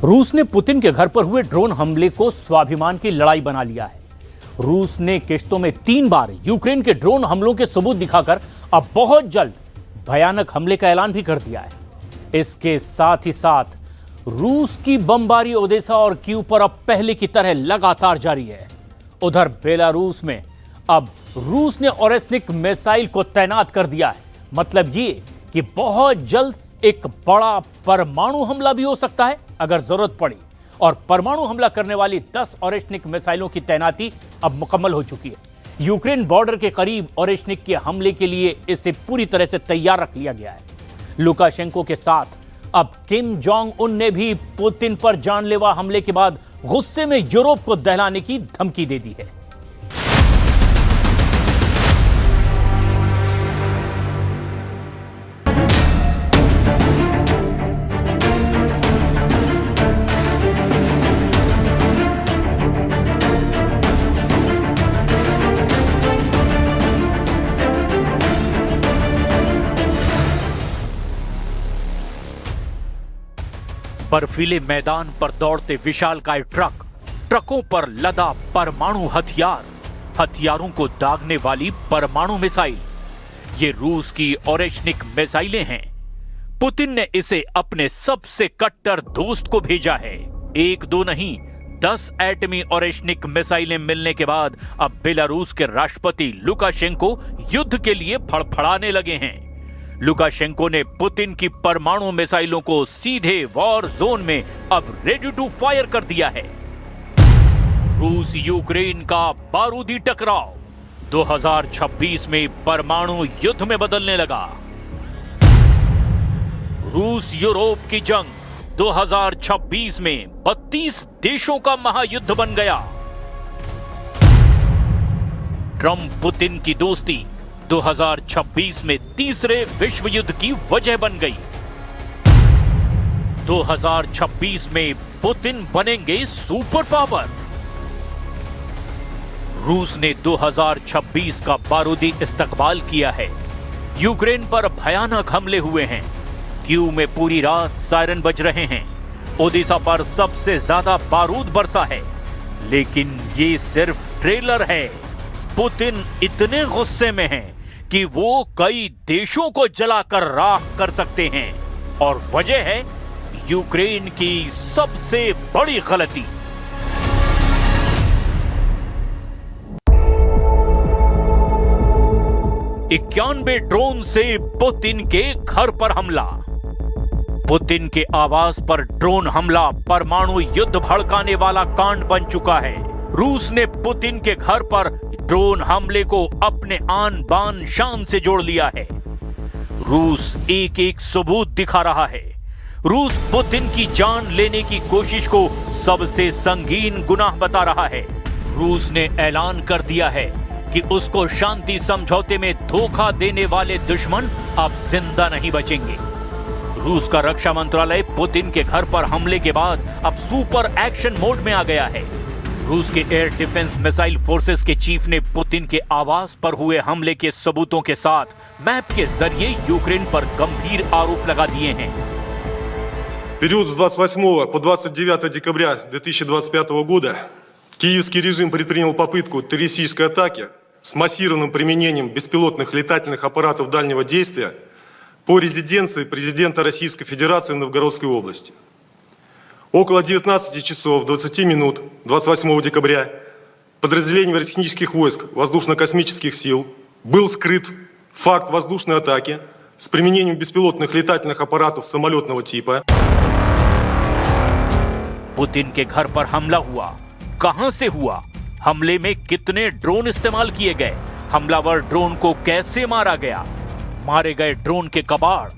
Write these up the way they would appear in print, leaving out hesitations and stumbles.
रूस ने पुतिन के घर पर हुए ड्रोन हमले को स्वाभिमान की लड़ाई बना लिया है। रूस ने किश्तों में 3 बार यूक्रेन के ड्रोन हमलों के सबूत दिखाकर अब बहुत जल्द भयानक हमले का ऐलान भी कर दिया है। इसके साथ ही साथ रूस की बमबारी ओडेसा और कीव पर अब पहले की तरह लगातार जारी है। उधर बेलारूस में अब रूस ने ओरेस्निक मिसाइल को तैनात कर दिया है। मतलब ये कि बहुत जल्द एक बड़ा परमाणु हमला भी हो सकता है अगर जरूरत पड़ी। और परमाणु हमला करने वाली 10 ओरेस्निक मिसाइलों की तैनाती अब मुकम्मल हो चुकी है। यूक्रेन बॉर्डर के करीब ओरेस्निक के हमले के लिए इसे पूरी तरह से तैयार रख लिया गया है। लुकाशेंको के साथ अब किम जोंग उन ने भी पुतिन पर जानलेवा हमले के बाद गुस्से में यूरोप को दहलाने की धमकी दे दी है। बर्फीले मैदान पर दौड़ते विशालकाय ट्रकों पर लदा परमाणु हथियारों को दागने वाली परमाणु मिसाइल, ये रूस की ओरेस्निक मिसाइलें हैं। पुतिन ने इसे अपने सबसे कट्टर दोस्त को भेजा है। 1-2 नहीं 10 एटमी ओरेस्निक मिसाइलें मिलने के बाद अब बेलारूस के राष्ट्रपति लुकाशेंको युद्ध के लिए फड़फड़ाने लगे हैं। लुकाशेंको ने पुतिन की परमाणु मिसाइलों को सीधे वॉर जोन में अब रेडी टू फायर कर दिया है। रूस यूक्रेन का बारूदी टकराव 2026 में परमाणु युद्ध में बदलने लगा। रूस यूरोप की जंग 2026 में 32 देशों का महायुद्ध बन गया। ट्रंप पुतिन की दोस्ती 2026 में तीसरे विश्व युद्ध की वजह बन गई। 2026 में पुतिन बनेंगे सुपर पावर। रूस ने 2026 का बारूदी इस्तकबाल किया है। यूक्रेन पर भयानक हमले हुए हैं। कीव में पूरी रात सायरन बज रहे हैं। ओडेसा पर सबसे ज्यादा बारूद बरसा है। लेकिन ये सिर्फ ट्रेलर है। पुतिन इतने गुस्से में हैं कि वो कई देशों को जलाकर राख कर सकते हैं। और वजह है यूक्रेन की सबसे बड़ी गलती। इक्यानवे ड्रोन से पुतिन के घर पर हमला। पुतिन के आवास पर ड्रोन हमला परमाणु युद्ध भड़काने वाला कांड बन चुका है। रूस ने पुतिन के घर पर ड्रोन हमले को अपने आन बान शान से जोड़ लिया है। रूस एक एक सबूत दिखा रहा है। रूस पुतिन की जान लेने की कोशिश को सबसे संगीन गुनाह बता रहा है। रूस ने ऐलान कर दिया है कि उसको शांति समझौते में धोखा देने वाले दुश्मन अब जिंदा नहीं बचेंगे। रूस का रक्षा मंत्रालय पुतिन के घर पर हमले के बाद अब सुपर एक्शन मोड में आ गया है। रूस के एयर डिफेंस मिसाइल फोर्सेस के चीफ ने पुतिन के आवास पर हुए हमले के सबूतों के साथ मैप के जरिए यूक्रेन पर गंभीर आरोप लगा दिए हैं। период с 28 по 29 декабря 2025 года киевский режим предпринял попытку террористической атаки с массированным применением беспилотных летательных аппаратов дальнего действия по резиденции президента Российской Федерации в Новгородской области. Около 19 часов 20 минут 28 декабря подразделением аэротехнических войск воздушно-космических сил был скрыт факт воздушной атаки с применением беспилотных летательных аппаратов самолетного типа. पुतिन के घर पर हमला हुआ, कहां से हुआ? हमले में कितने ड्रोन इस्तेमाल किए गए? हमलावर ड्रोन को कैसे मारा गया? मारे गए ड्रोन के कबाड़,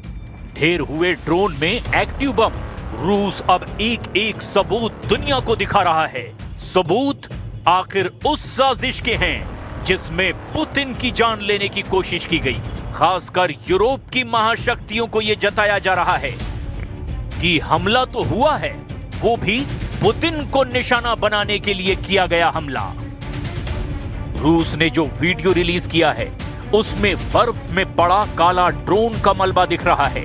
ढेर हुए ड्रोन में एक्टिव बम। रूस अब एक एक सबूत दुनिया को दिखा रहा है। सबूत आखिर उस साजिश के हैं जिसमें पुतिन की जान लेने की कोशिश की गई। खासकर यूरोप की महाशक्तियों को यह जताया जा रहा है कि हमला तो हुआ है, वो भी पुतिन को निशाना बनाने के लिए किया गया हमला। रूस ने जो वीडियो रिलीज किया है उसमें बर्फ में पड़ा काला ड्रोन का मलबा दिख रहा है।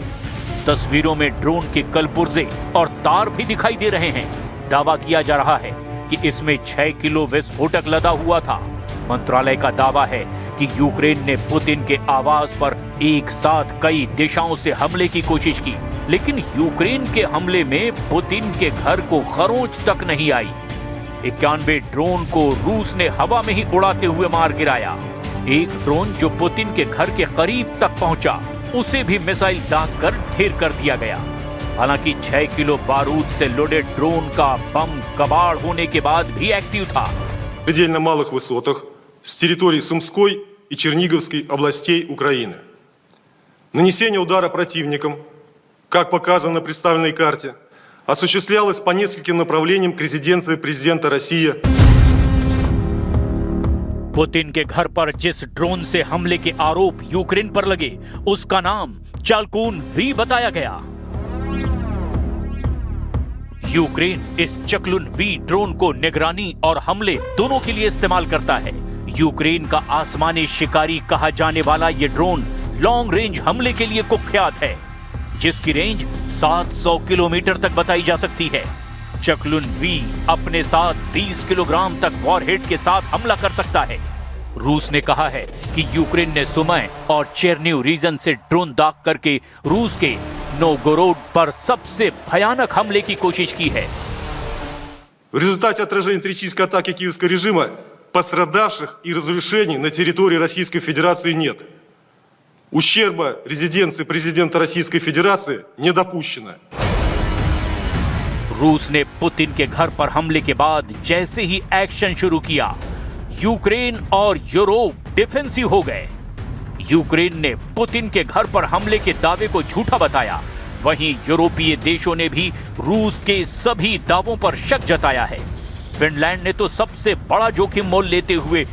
तस्वीरों में ड्रोन के कलपुर्जे और तार भी दिखाई दे रहे हैं। दावा किया जा रहा है कि इसमें 6 किलो विस्फोटक लदा हुआ था। मंत्रालय का दावा है कि यूक्रेन ने पुतिन के आवास पर एक साथ कई दिशाओं से हमले की कोशिश की, लेकिन यूक्रेन के हमले में पुतिन के घर को खरोंच तक नहीं आई। 91 ड्रोन को रूस ने हवा में ही उड़ाते हुए मार गिराया। एक ड्रोन जो पुतिन के घर के करीब तक पहुंचा, उसे भी मिसाइल दाग कर ढेर कर दिया गया। हालांकि 6 किलो बारूद से लोडेड ड्रोन का बम कबाड़ होने के बाद भी एक्टिव था। В предельно малых высотах с территории Сумской и Черниговской областей Украины. Нанесение удара противником, как показано на представленной карте, осуществлялось по нескольким направлениям к резиденции президента России. पुतिन के घर पर जिस ड्रोन से हमले के आरोप यूक्रेन पर लगे, उसका नाम चाल्कून वी बताया गया। यूक्रेन इस चक्लुन वी ड्रोन को निगरानी और हमले दोनों के लिए इस्तेमाल करता है। यूक्रेन का आसमानी शिकारी कहा जाने वाला ये ड्रोन लॉन्ग रेंज हमले के लिए कुख्यात है, जिसकी रेंज 700 किलोमीटर तक बताई जा सकती है। चक्लुन वी अपने साथ 20 किलोग्राम तक वॉरहेड के साथ हमला कर सकता है। रूस ने कहा है कि यूक्रेन ने सुमय और चेरनिव रीजन से ड्रोन दाग करके रूस के नोवगोरोड पर सबसे भयानक हमले की कोशिश की है। В результате отражения террористической атаки киевского режима пострадавших и разрушений на территории Российской Федерации нет. Ущерба резиденции президента Российской Федерации не допущено. रूस ने पुतिन के घर पर हमले के बाद जैसे ही एक्शन शुरू किया, यूक्रेन और यूरोप डिफेंसिव हो गए। यूक्रेन ने पुतिन के घर पर हमले के दावे को झूठा बताया, वहीं यूरोपीय देशों ने भी रूस के सभी दावों पर शक जताया है। फिनलैंड ने तो सबसे बड़ा जोखिम मोल लेते हुए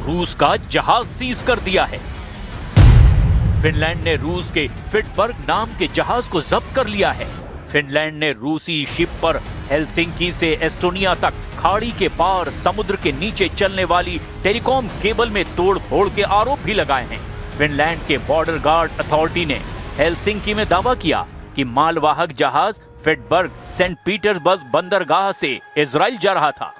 रूस का जहाज सीज कर दिया है। फिनलैंड ने रूस के फिटबर्ग नाम के जहाज को जब्त कर लिया है। फिनलैंड ने रूसी शिप पर हेलसिंकी से एस्टोनिया तक खाड़ी के पार समुद्र के नीचे चलने वाली टेलीकॉम केबल में तोड़-फोड़ के आरोप भी लगाए हैं। फिनलैंड के बॉर्डर गार्ड अथॉरिटी ने हेलसिंकी में दावा किया कि मालवाहक जहाज फिटबर्ग सेंट पीटर्सबर्ग बंदरगाह से इजराइल जा रहा था।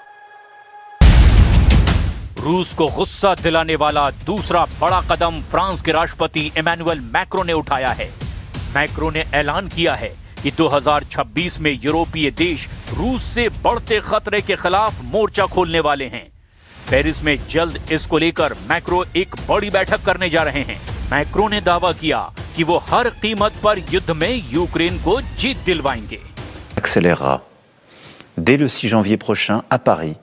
रूस को गुस्सा दिलाने वाला दूसरा बड़ा कदम फ्रांस के राष्ट्रपति इमैनुअल मैक्रो ने उठाया है। मैक्रो ने ऐलान किया है कि 2026 में यूरोपीय देश रूस से बढ़ते खतरे के खिलाफ मोर्चा खोलने वाले हैं। पेरिस में जल्द इसको लेकर मैक्रो एक बड़ी बैठक करने जा रहे हैं। मैक्रो ने दावा किया कि वो हर कीमत पर युद्ध में यूक्रेन को जीत दिलवाएंगे। Accélérera. Dès le 6 janvier prochain, à Paris,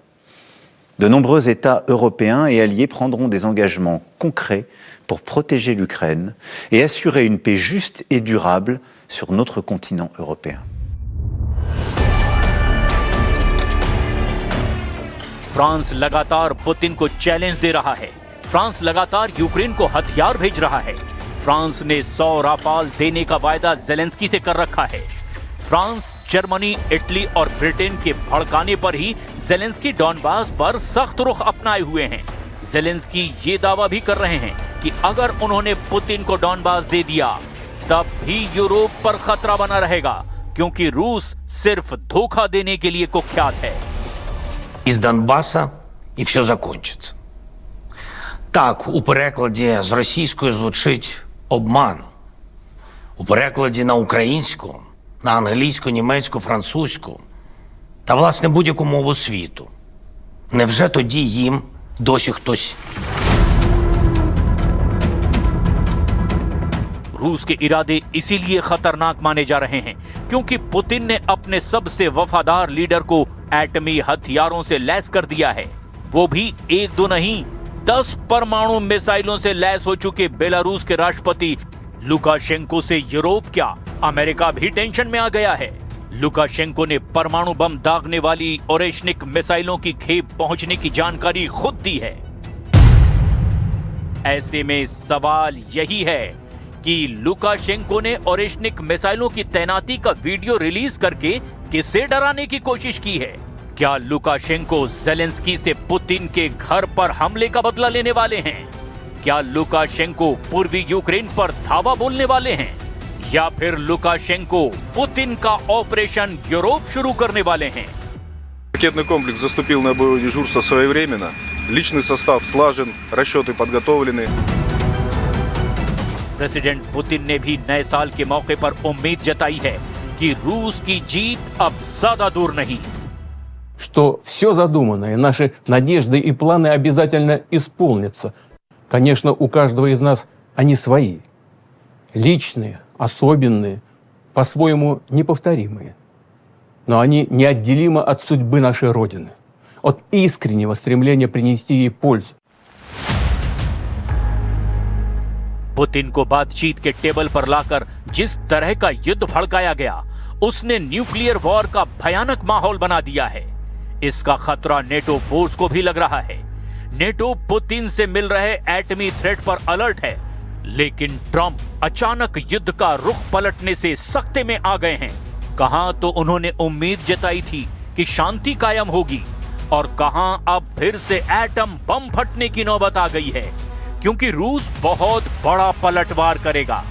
de nombreux États européens et alliés prendront des engagements concrets pour protéger l'Ukraine et assurer une paix juste et durable sur notre continent européen. France लगातार Putin को challenge दे रहा है। France लगातार Ukraine को हथियार भेज रहा है। फ्रांस ने 100 राफाल देने का वायदा जेलेंस्की से कर रखा है। फ्रांस, जर्मनी, इटली और ब्रिटेन के भड़काने पर ही जेलेंस्की डॉनबास पर सख्त रुख अपनाए हुए हैं। जेलेंस्की ये दावा भी कर रहे हैं कि अगर उन्होंने पुतिन को डॉनबास दे दिया, तब भी यूरोप पर खतरा बना रहेगा, क्योंकि रूस सिर्फ धोखा देने के लिए कुख्यात है। Із Донбаса і все закінчиться. Так, у перекладі з російської звучить обман. У перекладі на українську, на англійську, німецьку, французьку та, власне, будь-яку мову світу. Невже тоді їм досі хтось... रूस के इरादे इसीलिए खतरनाक माने जा रहे हैं क्योंकि पुतिन ने अपने सबसे वफादार लीडर को एटमी हथियारों से लैस कर दिया है। वो भी 1-2 नहीं, 10 परमाणु मिसाइलों से लैस हो चुके बेलारूस के राष्ट्रपति लुकाशेंको से यूरोप क्या, अमेरिका भी टेंशन में आ गया है। लुकाशेंको ने परमाणु बम दागने वाली ओरेशनिक मिसाइलों की खेप पहुंचने की जानकारी खुद दी है। ऐसे में सवाल यही है कि लुकाशेंको ने ओरेशनिक मिसाइलों की तैनाती का वीडियो रिलीज करके किसे डराने की कोशिश की है? क्या लुकाशेंको जेलेंस्की से पुतिन के घर पर हमले का बदला लेने वाले हैं? क्या लुकाशेंको पूर्वी यूक्रेन पर धावा बोलने वाले हैं? या फिर लुकाशेंको पुतिन का ऑपरेशन यूरोप शुरू करने वाले हैं? Ракетный комплекс заступил на боевое дежурство своевременно. Личный состав слажен, расчеты подготовлены. प्रेसिडेंट पुतिन ने भी नए साल के मौके पर उम्मीद जताई है कि रूस की जीत अब ज्यादा दूर नहीं। Что все задуманное, наши надежды и планы обязательно исполнятся. Конечно, у каждого из нас они свои. Личные, особенные, по-своему неповторимые. Но они неотделимы от судьбы нашей Родины, от искреннего стремления принести ей пользу. पुतिन को बातचीत के टेबल पर लाकर जिस तरह का युद्ध भड़काया गया, उसने न्यूक्लियर वॉर का भयानक माहौल बना दिया है। इसका खतरा नेटो फोर्स को भी लग रहा है। नेटो पुतिन से मिल रहे एटमी थ्रेट पर अलर्ट है, लेकिन ट्रंप अचानक युद्ध का रुख पलटने से सख्ते में आ गए हैं। कहां तो उन्होंने उम्मीद जताई थी कि शांति कायम होगी, और कहां अब फिर से एटम बम फटने की नौबत आ गई है, क्योंकि रूस बहुत बड़ा पलटवार करेगा।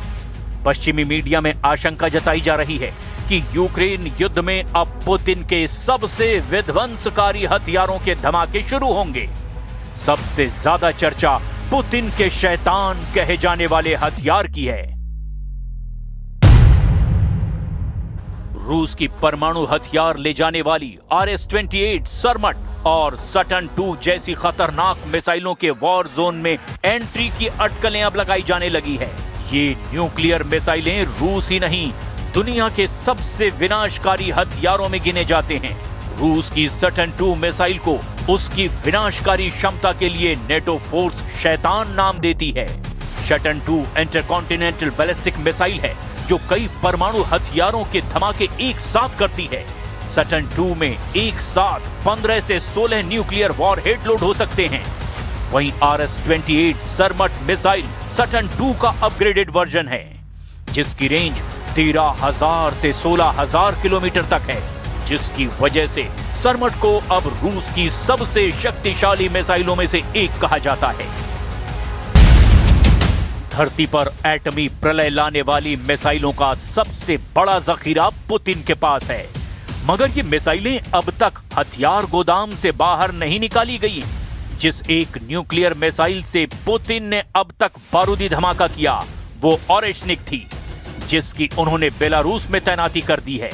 पश्चिमी मीडिया में आशंका जताई जा रही है कि यूक्रेन युद्ध में अब पुतिन के सबसे विध्वंसकारी हथियारों के धमाके शुरू होंगे। सबसे ज्यादा चर्चा पुतिन के शैतान कहे जाने वाले हथियार की है। रूस की परमाणु हथियार ले जाने वाली RS-28 सरमट और सटन 2 जैसी खतरनाक मिसाइलों के वॉर जोन में एंट्री की अटकलें अब लगाई जाने लगी है। ये न्यूक्लियर मिसाइलें रूस ही नहीं, दुनिया के सबसे विनाशकारी हथियारों में गिने जाते हैं। रूस की सटन 2 मिसाइल को उसकी विनाशकारी क्षमता के लिए नेटो फोर्स शैतान नाम देती है। सटन 2 इंटरकॉन्टिनेंटल बैलिस्टिक मिसाइल है जो कई परमाणु हथियारों के धमाके एक साथ करती है। सटन 2 में एक साथ 15 से 16 न्यूक्लियर वॉरहेड लोड हो सकते हैं। वहीं RS-28 सरमट मिसाइल सटन 2 का अपग्रेडेड वर्जन है, जिसकी रेंज 13,000 से 16,000 किलोमीटर तक है, जिसकी वजह से सरमट को अब रूस की सबसे शक्तिशाली मिसाइलों में से एक कहा जाता है। धरती पर एटमी प्रलय लाने वाली मिसाइलों का सबसे बड़ा जखीरा पुतिन के पास है, मगर ये मिसाइलें अब तक हथियार गोदाम से बाहर नहीं निकाली गई। जिस एक न्यूक्लियर मिसाइल से पुतिन ने अब तक बारूदी धमाका किया, वो ओरेशनिक थी, जिसकी उन्होंने बेलारूस में तैनाती कर दी है।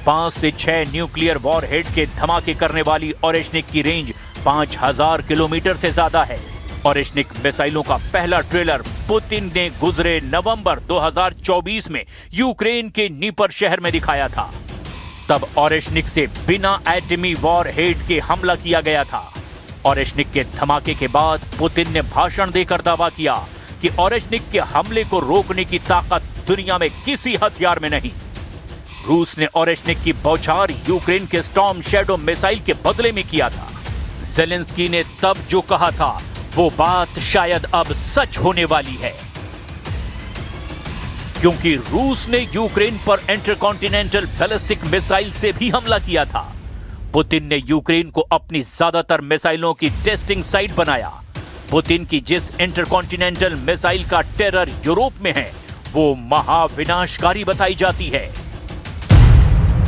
5 से 6 न्यूक्लियर वॉरहेड के धमाके करने वाली ओरेशनिक की रेंज 5,000 किलोमीटर से ज्यादा है। ओरेशनिक मिसाइलों का पहला ट्रेलर पुतिन ने गुजरे नवंबर 2024 में यूक्रेन के नीपर शहर में दिखाया था। तब ओरेशनिक से बिना एटमी वॉरहेड के हमला किया गया था। ओरेशनिक के धमाके के बाद पुतिन ने भाषण देकर दावा किया कि ओरेशनिक के हमले को रोकने की ताकत दुनिया में किसी हथियार में नहीं। रूस ने ओरेशनिक की बौछार यूक्रेन के स्टॉर्म शैडो मिसाइल के बदले में किया था। ज़ेलेंस्की ने तब जो कहा था, वो बात शायद अब सच होने वाली है, क्योंकि रूस ने यूक्रेन पर इंटरकॉन्टिनेंटल बैलिस्टिक मिसाइल से भी हमला किया था। पुतिन ने यूक्रेन को अपनी ज्यादातर मिसाइलों की टेस्टिंग साइट बनाया। पुतिन की जिस इंटरकॉन्टिनेंटल मिसाइल का टेरर यूरोप में है, वो महाविनाशकारी बताई जाती है।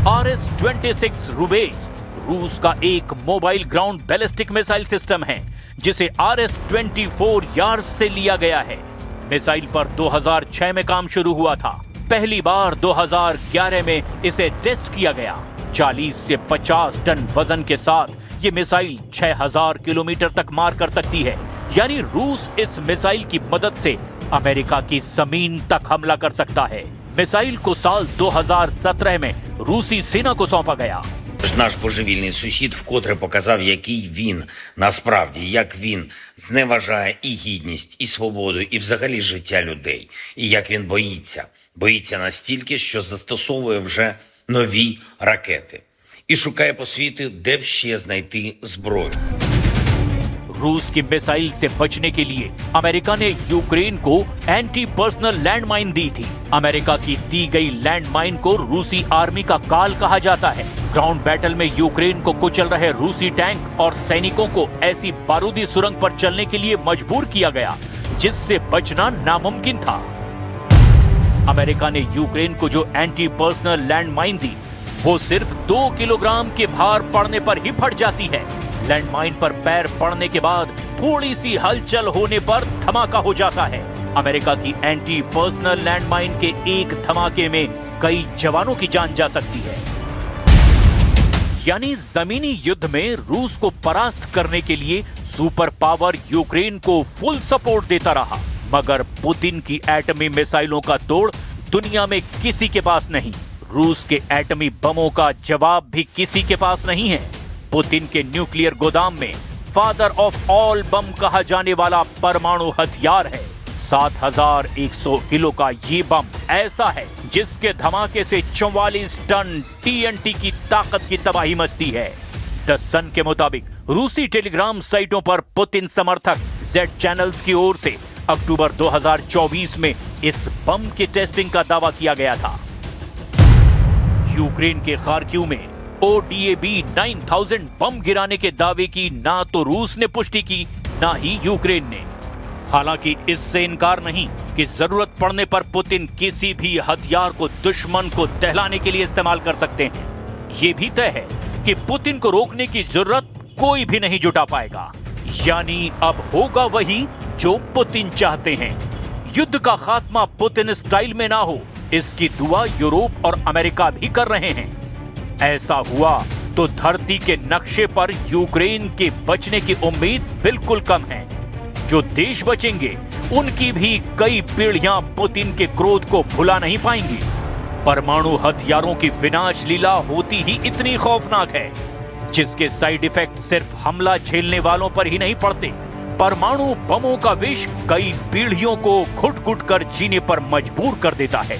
RS-26 रुबेज रूस का एक mobile ground ballistic missile system है, जिसे RS-24 यार्स से लिया गया है। मिसाइल पर 2006 में काम शुरू हुआ था। पहली बार 2011 में इसे टेस्ट किया गया। 40 से 50 टन वजन के साथ ये मिसाइल 6,000 किलोमीटर तक मार कर सकती है। यानी रूस इस मिसाइल की मदद से अमेरिका की जमीन तक हमला कर सकता है। मिसाइल को साल 2017 में रूसी सेना को सौंपा गया। Наш божевільний сусід вкотре показав, який він насправді, як він зневажає і гідність, і свободу, і взагалі життя людей. І як він боїться. Боїться настільки, що застосовує вже нові ракети. І шукає по світу, де б ще знайти зброю. रूस की मिसाइल से बचने के लिए अमेरिका ने यूक्रेन को एंटी पर्सनल लैंडमाइन दी थी। अमेरिका की दी गई लैंडमाइन को रूसी आर्मी का काल कहा जाता है। ग्राउंड बैटल में यूक्रेन को कुचल रहे रूसी टैंक और सैनिकों को ऐसी बारूदी सुरंग पर चलने के लिए मजबूर किया गया, जिससे बचना नामुमकिन था। अमेरिका ने यूक्रेन को जो एंटी पर्सनल लैंड माइन दी वो सिर्फ 2 किलोग्राम के भार पड़ने पर ही फट जाती है। लैंड माइन पर पैर पड़ने के बाद थोड़ी सी हलचल होने पर धमाका हो जाता है। अमेरिका की एंटी पर्सनल लैंड माइन के एक धमाके में कई जवानों की जान जा सकती है। यानी जमीनी युद्ध में रूस को परास्त करने के लिए सुपर पावर यूक्रेन को फुल सपोर्ट देता रहा, मगर पुतिन की एटमी मिसाइलों का तोड़ दुनिया में किसी के पास नहीं। रूस के एटमी बमों का जवाब भी किसी के पास नहीं है। पुतिन के न्यूक्लियर गोदाम में फादर ऑफ ऑल बम कहा जाने वाला परमाणु हथियार है। 7100 किलो का ये बम ऐसा है जिसके धमाके से 44 टन टीएनटी की ताकत की तबाही मचती है। द सन के मुताबिक रूसी टेलीग्राम साइटों पर पुतिन समर्थक जेड चैनल्स की ओर से अक्टूबर 2024 में इस बम की टेस्टिंग का दावा किया गया था। यूक्रेन के खार्किव में ODAB 9000 बम गिराने के दावे की ना तो रूस ने पुष्टि की ना ही यूक्रेन ने। हालांकि इससे इनकार नहीं कि जरूरत पड़ने पर पुतिन किसी भी हथियार को दुश्मन को दहलाने के लिए इस्तेमाल कर सकते हैं। यह भी तय है कि पुतिन को रोकने की जरूरत कोई भी नहीं जुटा पाएगा। यानी अब होगा वही जो पुतिन चाहते हैं। युद्ध का खात्मा पुतिन स्टाइल में ना हो, इसकी दुआ यूरोप और अमेरिका भी कर रहे हैं। ऐसा हुआ तो धरती के नक्शे पर यूक्रेन के बचने की उम्मीद बिल्कुल कम है। जो देश बचेंगे उनकी भी कई पीढ़ियां पुतिन के क्रोध को भुला नहीं पाएंगी। परमाणु हथियारों की विनाश लीला होती ही इतनी खौफनाक है, जिसके साइड इफेक्ट सिर्फ हमला झेलने वालों पर ही नहीं पड़ते। परमाणु बमों का विष कई पीढ़ियों को घुट-घुट कर जीने पर मजबूर कर देता है।